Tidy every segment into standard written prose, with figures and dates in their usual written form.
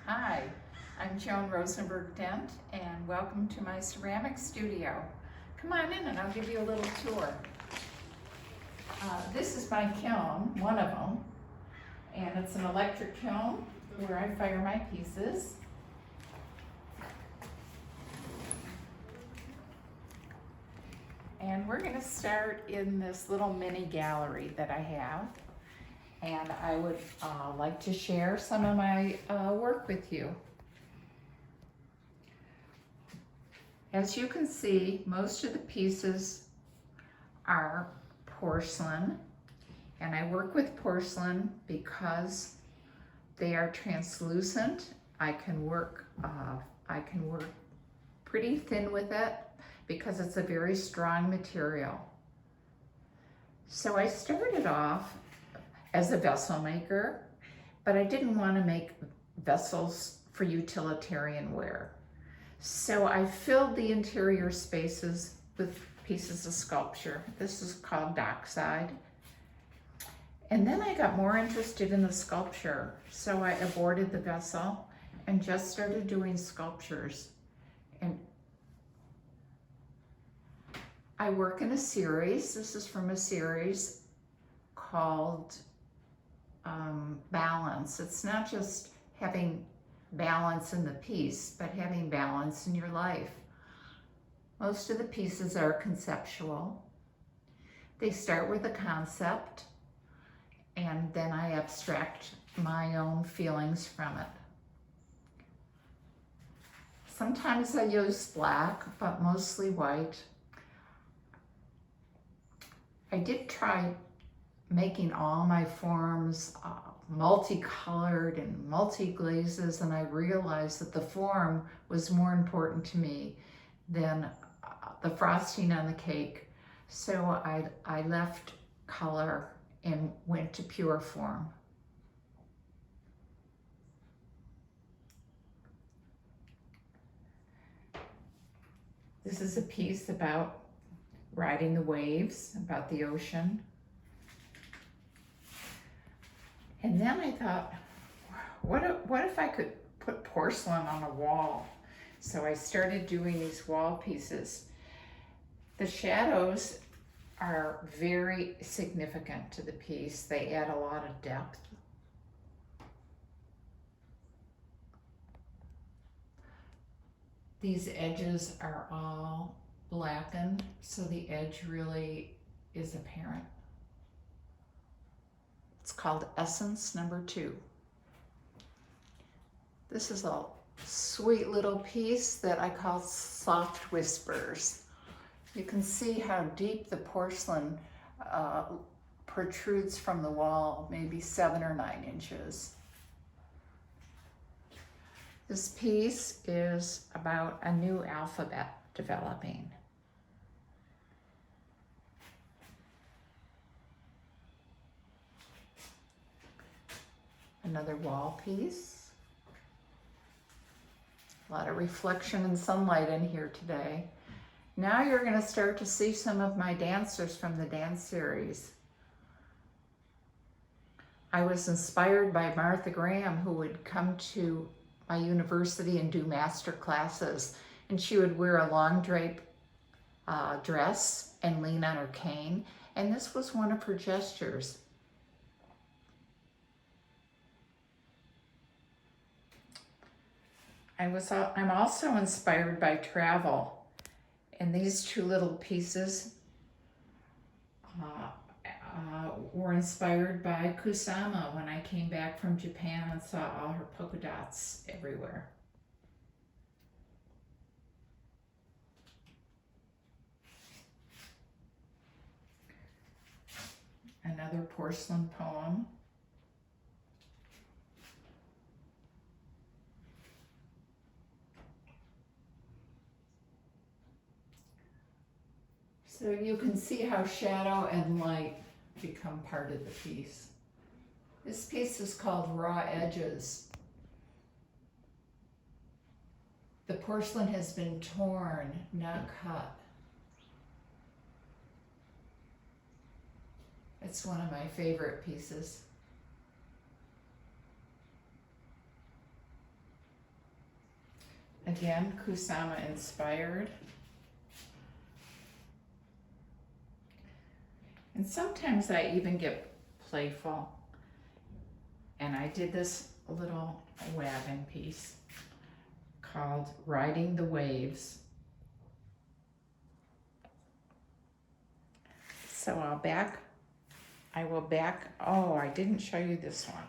Hi, I'm Joan Rosenberg-Dent and welcome to my ceramic studio. Come on in and I'll give you a little tour. This is my kiln, one of them, and it's an electric kiln where I fire my pieces. And we're going to start in this little mini gallery that I have. And I would like to share some of my work with you. As you can see, most of the pieces are porcelain, and I work with porcelain because they are translucent. I can work pretty thin with it because it's a very strong material. So I started off as a vessel maker, but I didn't want to make vessels for utilitarian wear. So I filled the interior spaces with pieces of sculpture. This is called dockside. And then I got more interested in the sculpture, so I aborted the vessel and just started doing sculptures. And I work in a series. This is from a series called Balance. It's not just having balance in the piece, but having balance in your life. Most of the pieces are conceptual. They start with a concept, and then I abstract my own feelings from it. Sometimes I use black, but mostly white. I did try making all my forms multicolored and multi-glazes, and I realized that the form was more important to me than the frosting on the cake. So I left color and went to pure form. This is a piece about riding the waves, about the ocean. And then I thought, what if I could put porcelain on a wall? So I started doing these wall pieces. The shadows are very significant to the piece. They add a lot of depth. These edges are all blackened, so the edge really is apparent. It's called Essence number 2. This is a sweet little piece that I call Soft Whispers. You can see how deep the porcelain protrudes from the wall, maybe 7 or 9 inches. This piece is about a new alphabet developing. Another wall piece. A lot of reflection and sunlight in here today. Now you're going to start to see some of my dancers from the dance series. I was inspired by Martha Graham, who would come to my university and do master classes, and she would wear a long drape dress and lean on her cane, and this was one of her gestures. I'm also inspired by travel, and these 2 little pieces were inspired by Kusama when I came back from Japan and saw all her polka dots everywhere. Another porcelain poem. So you can see how shadow and light become part of the piece. This piece is called Raw Edges. The porcelain has been torn, not cut. It's one of my favorite pieces. Again, Kusama inspired. And sometimes I even get playful. And I did this little wagon piece called Riding the Waves. So I will back, oh, I didn't show you this one.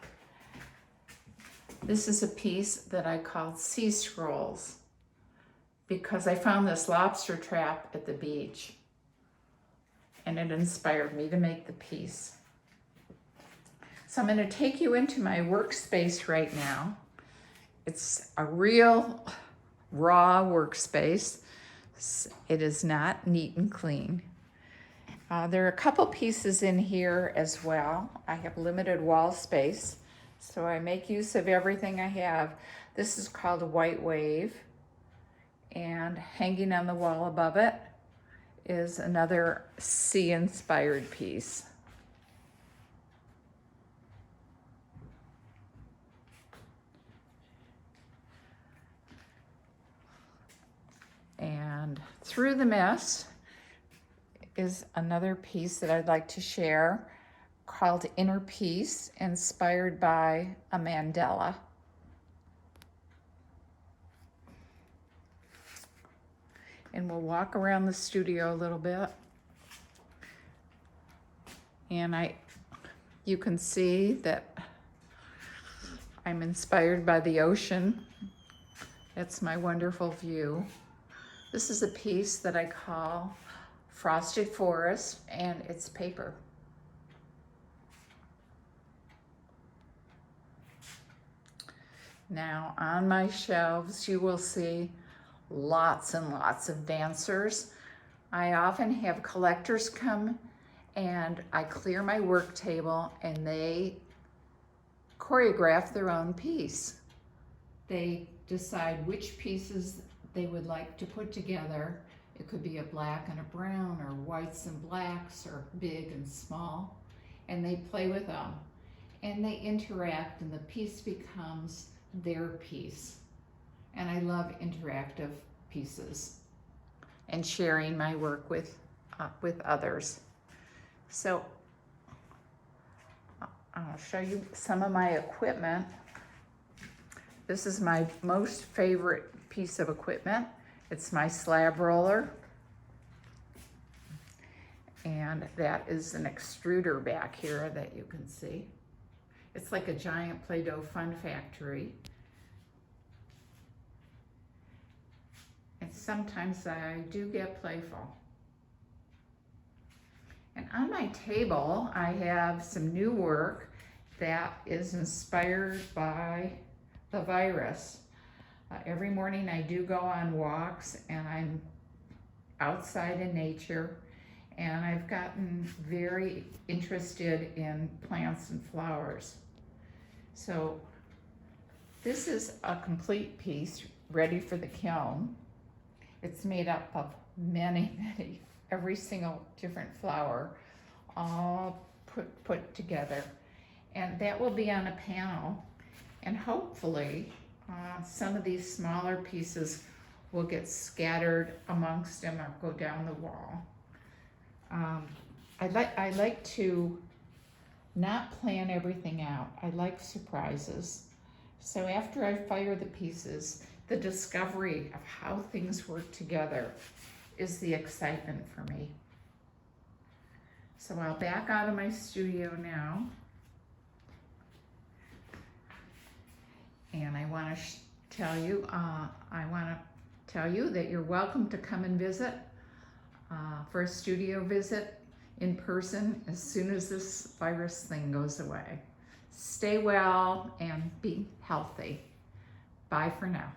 This is a piece that I called Sea Scrolls because I found this lobster trap at the beach and it inspired me to make the piece. So I'm going to take you into my workspace right now. It's a real raw workspace. It is not neat and clean. There are a couple pieces in here as well. I have limited wall space, so I make use of everything I have. This is called a white wave, and hanging on the wall above it is another sea-inspired piece. And through the mess is another piece that I'd like to share called Inner Peace, inspired by a mandala. And we'll walk around the studio a little bit. And you can see that I'm inspired by the ocean. That's my wonderful view. This is a piece that I call Frosted Forest, and it's paper. Now on my shelves you will see lots and lots of dancers. I often have collectors come and I clear my work table and they choreograph their own piece. They decide which pieces they would like to put together. It could be a black and a brown, or whites and blacks, or big and small. And they play with them. And they interact, and the piece becomes their piece. And I love interactive pieces and sharing my work with others. So I'll show you some of my equipment. This is my most favorite piece of equipment. It's my slab roller, and that is an extruder back here that you can see. It's like a giant Play-Doh fun factory. And sometimes I do get playful. And on my table, I have some new work that is inspired by the virus. Every morning I do go on walks and I'm outside in nature, and I've gotten very interested in plants and flowers. So this is a complete piece ready for the kiln. It's made up of many, every single different flower, all put together. And that will be on a panel, and hopefully some of these smaller pieces will get scattered amongst them or go down the wall. I like to not plan everything out. I like surprises. So after I fire the pieces, the discovery of how things work together is the excitement for me. So I'll back out of my studio now. And I want to tell you that you're welcome to come and visit for a studio visit in person as soon as this virus thing goes away. Stay well and be healthy. Bye for now.